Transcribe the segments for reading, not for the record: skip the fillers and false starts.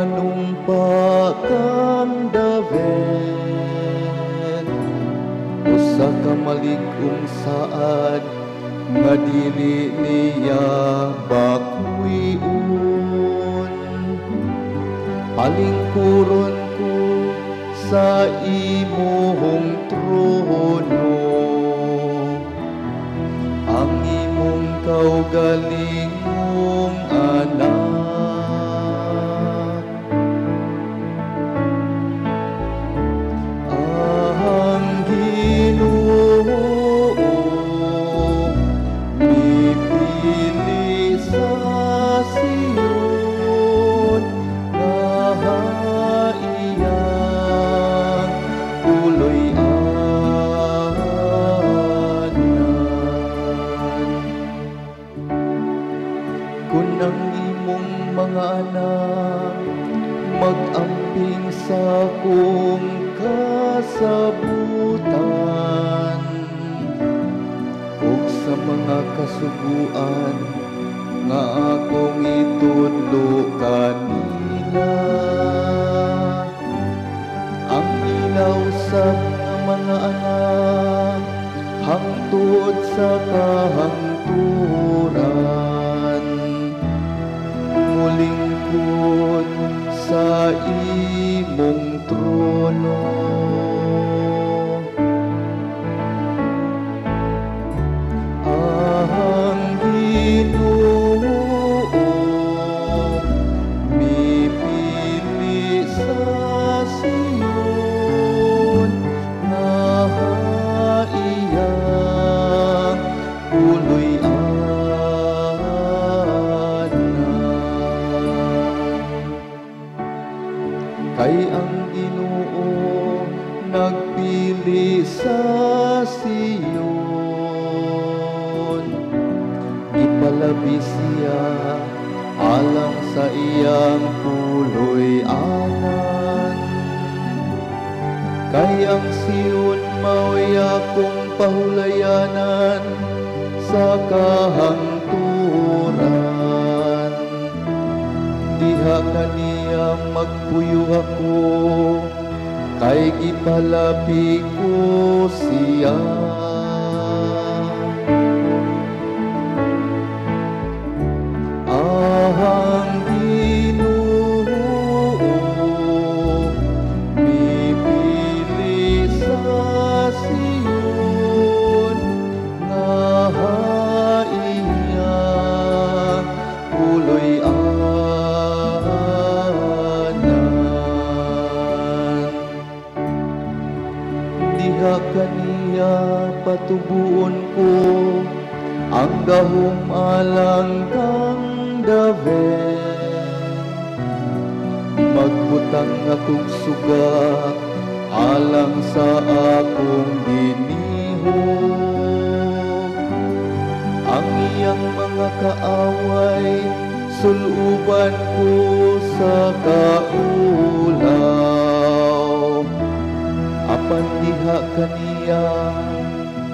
manumpa kang David, usa ka malig-ong saad nga dili niya bakuyon. Palingkuron ko sa imong trono, ang imong kaugalingong anak. Ang Ginoo mipili sa Sion, nga iyang tuloy-anan. Kung ang imong mga anak mag-amping sa kong kasabutan, ug sa mga kasuguan nga akong itudlo kanila, ang ilaw sa mga anak hangtod sa kahangturan, mulingkod sa imong trono. Ang Ginoo mipili sa Sion, nga iyang tuloy-anan. Kay ang Ginoo nagpili sa Sion, ipalabis siya alang sa iyang tuloy-anan. Kay ang Sion mao'y akong pahulayanan sa kahangturan, diha kaniya magpuyo ako, kay gipalabi ko siya. Ang Ginoo mipili sa Sion, nga iyang tuloy-anan. Diha kaniya patubuon ko ang gahom alang kang David, magbutang akong suga alang sa akong ginihok. Ang iyang mga kaaway suluban ko sa kaulaw, apan diha kaniya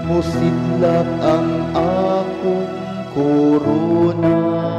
musidlak ang akong korona.